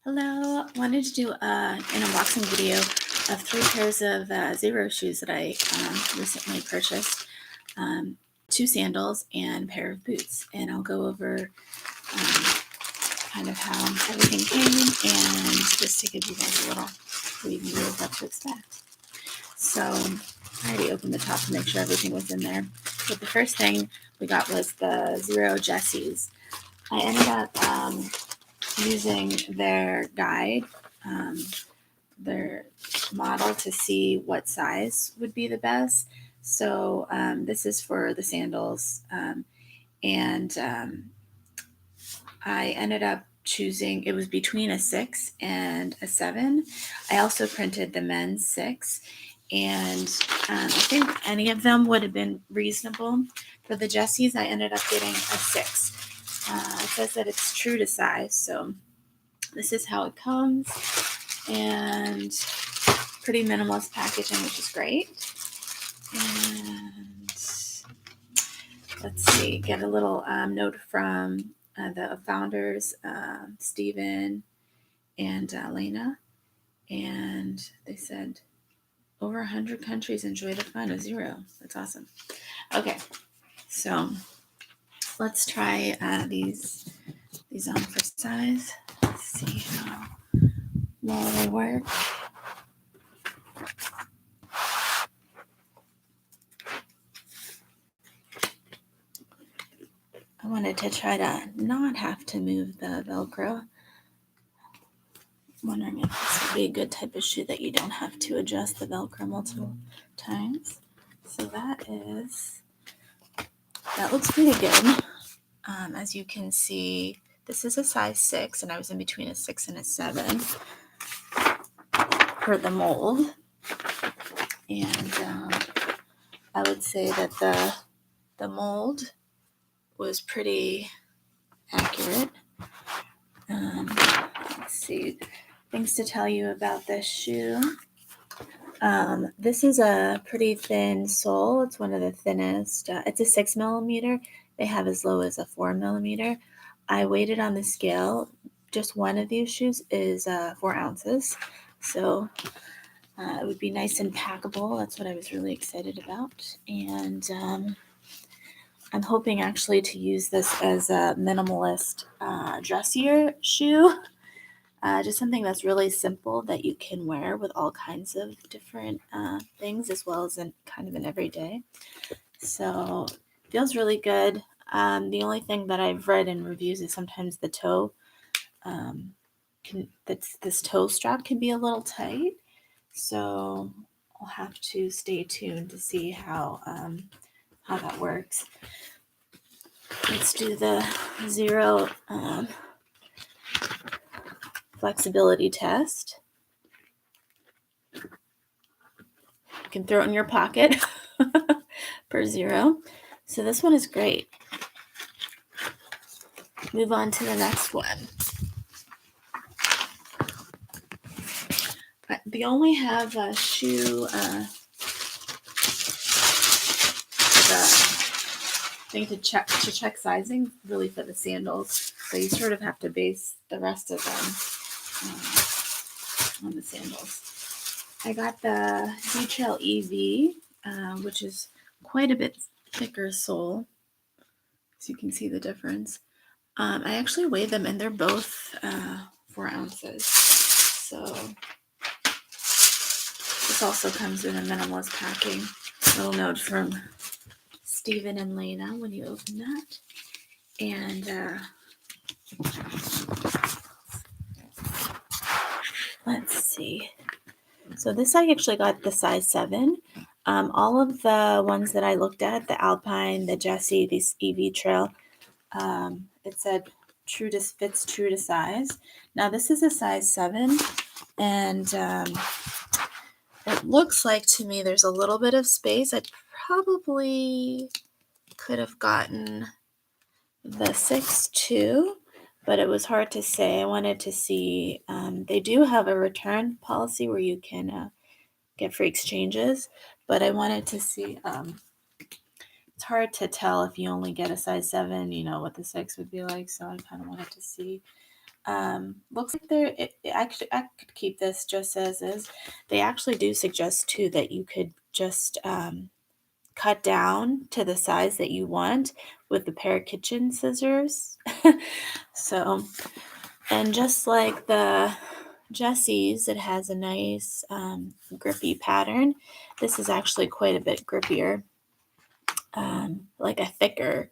Hello, wanted to do an unboxing video of 3 pairs of Xero shoes that I recently purchased, 2 sandals and a pair of boots, and I'll go over kind of how everything came and just to give you guys a little preview of what to expect. So I already opened the top to make sure everything was in there, but the first thing we got was the Xero Jessies. I ended up using their guide, their model, to see what size would be the best. So this is for the sandals, and I ended up choosing, it was between a 6 and a 7. I also printed the men's 6, and I think any of them would have been reasonable. For the Jessies, I ended up getting a 6. It says that it's true to size, so this is how it comes, and pretty minimalist packaging, which is great. And let's see, get a little note from the founders, Stephen and Lena, and they said over 100 countries enjoy the fun of Xero. That's awesome. Okay, so let's try these on for size. Let's see how well they work. I wanted to try to not have to move the Velcro. I'm wondering if this would be a good type of shoe that you don't have to adjust the Velcro multiple times. So that looks pretty good. As you can see, this is a size 6, and I was in between a 6 and a 7 for the mold. And I would say that the mold was pretty accurate. Let's see, things to tell you about this shoe. This is a pretty thin sole. It's one of the thinnest. It's a 6 millimeter. They have as low as a 4 millimeter. I weighed it on the scale. Just one of these shoes is 4 ounces. So it would be nice and packable. That's what I was really excited about. And I'm hoping actually to use this as a minimalist dressier shoe. Just something that's really simple that you can wear with all kinds of different things, as well as in kind of an everyday. So feels really good. The only thing that I've read in reviews is sometimes the toe, this toe strap can be a little tight. So I'll have to stay tuned to see how that works. Let's do the Xero flexibility test. You can throw it in your pocket per Xero. So this one is great. Move on to the next one. They only have a shoe thing to check sizing, really, for the sandals. So you sort of have to base the rest of them on the sandals. I got the Detail EV, which is quite a bit thicker sole, so you can see the difference. I actually weighed them, and they're both 4 ounces. So this also comes in a minimalist packing. Little note from Stephen and Lena when you open that. And let's see. So this, I actually got the size 7. All of the ones that I looked at, the Alpine, the Jessie, this EV Trail, it said fits true to size. Now this is a size 7, and it looks like to me there's a little bit of space. I probably could have gotten the 6 too, but it was hard to say. I wanted to see, they do have a return policy where you can get free exchanges, but I wanted to see, it's hard to tell if you only get a size 7, what the 6 would be like, so I kind of wanted to see. Looks like they're actually, I could keep this just as is. They actually do suggest too that you could just cut down to the size that you want with a pair of kitchen scissors. So, and just like the Jessie's, it has a nice grippy pattern. This is actually quite a bit grippier, like a thicker.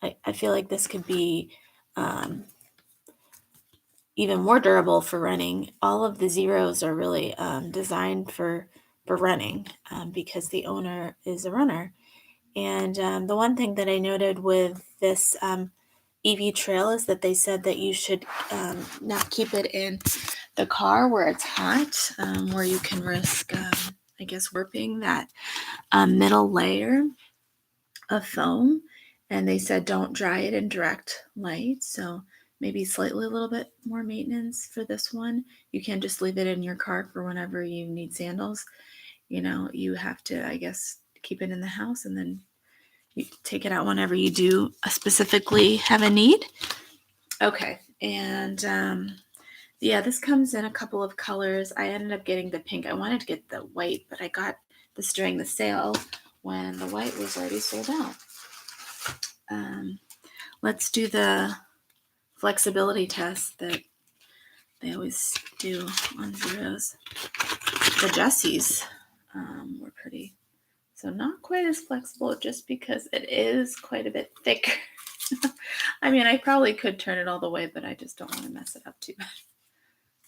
I feel like this could be even more durable for running. All of the Xeros are really designed for running because the owner is a runner. And the one thing that I noted with this EV trail is that they said that you should not keep it in the car where it's hot, where you can risk, I guess, warping that middle layer of foam. And they said don't dry it in direct light. So maybe slightly a little bit more maintenance for this one. You can't just leave it in your car for whenever you need sandals. You have to, I guess, keep it in the house and then you take it out whenever you do specifically have a need. Okay, and yeah, this comes in a couple of colors. I ended up getting the pink. I wanted to get the white, but I got this during the sale when the white was already sold out. Let's do the flexibility test that they always do on Zeros. The Jessies were pretty, so not quite as flexible just because it is quite a bit thicker. I mean, I probably could turn it all the way, but I just don't want to mess it up too much.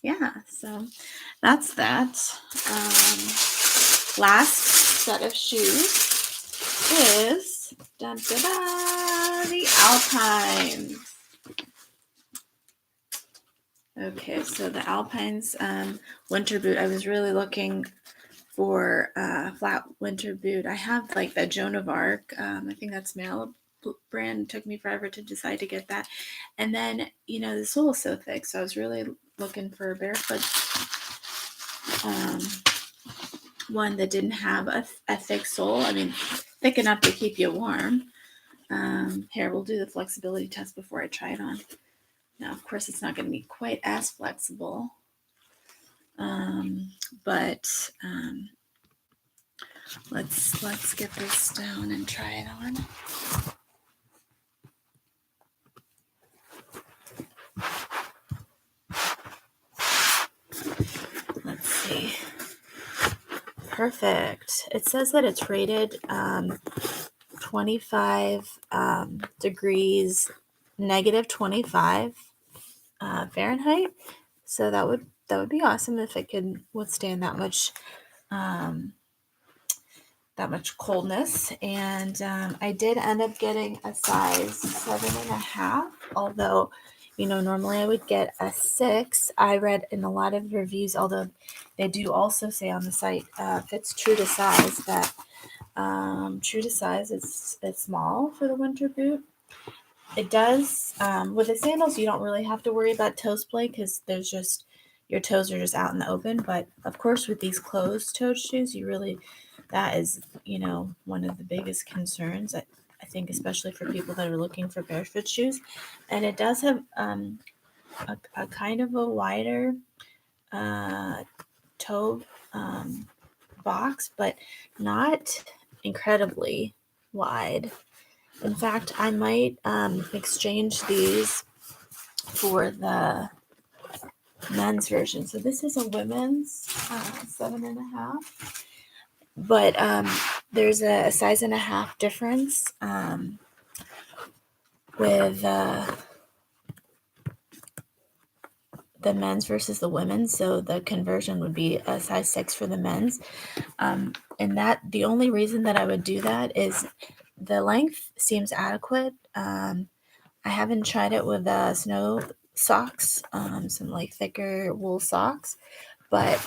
Yeah, so that's that. Last set of shoes is the Alpines. Okay, so the Alpines winter boot. I was really looking for a flat winter boot. I have like the Joan of Arc. I think that's male brand. It took me forever to decide to get that. And then, the sole is so thick. So I was really looking for a barefoot one that didn't have a thick sole. I mean, thick enough to keep you warm. Here, we'll do the flexibility test before I try it on. Now, of course, it's not going to be quite as flexible. But let's get this down and try it on. Let's see. Perfect. It says that it's rated 25 degrees, negative 25 Fahrenheit. So that would be awesome if it could withstand that much coldness. And I did end up getting a size 7.5, although normally I would get a 6. I read in a lot of reviews, although they do also say on the site if it's true to size, that true to size it's small for the winter boot. It does with the sandals, you don't really have to worry about toe splay because there's just your toes are just out in the open. But of course, with these closed-toed shoes, that is one of the biggest concerns. I think especially for people that are looking for barefoot shoes. And it does have a kind of a wider toe box, but not incredibly wide. In fact, I might exchange these for the men's version. So this is a women's 7.5. But there's a size and a half difference with the men's versus the women's. So the conversion would be a size 6 for the men's. And that the only reason that I would do that is the length seems adequate. I haven't tried it with snow socks, some like thicker wool socks, but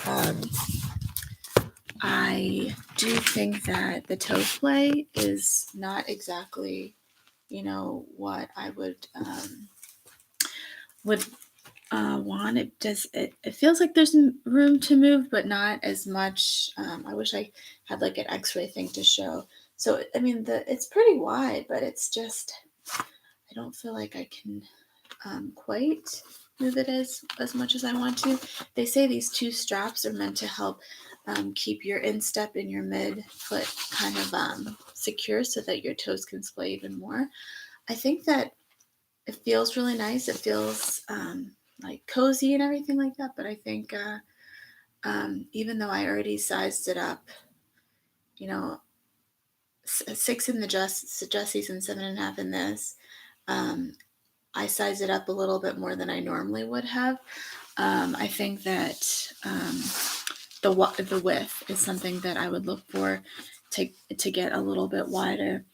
I do think that the toe play is not exactly, what I would want. It feels like there's room to move, but not as much. I wish I had like an X-ray thing to show. So I mean, it's pretty wide, but it's just I don't feel like I can quite move it as much as I want to. They say these two straps are meant to help keep your instep and your mid foot kind of secure so that your toes can splay even more. I think that it feels really nice. It feels like cozy and everything like that. But I think even though I already sized it up, you know, 6 in the Jessie's and 7.5 in this, I size it up a little bit more than I normally would have. I think that the width is something that I would look for to get a little bit wider.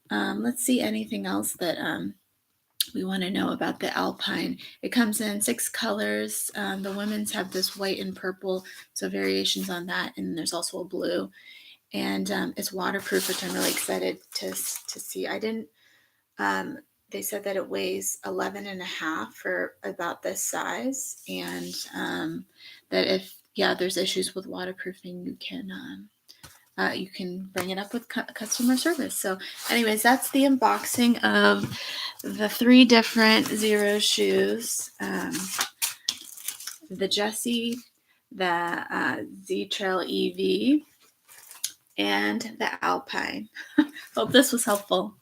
Let's see anything else that we want to know about the Alpine. It comes in 6 colors. The women's have this white and purple, so variations on that, and there's also a blue. And it's waterproof, which I'm really excited to see. I didn't. They said that it weighs 11.5 for about this size, and that if there's issues with waterproofing, you can bring it up with customer service. So anyways, that's the unboxing of the 3 different Xero shoes, the Jessie, the Z Trail EV, and the Alpine. Hope this was helpful.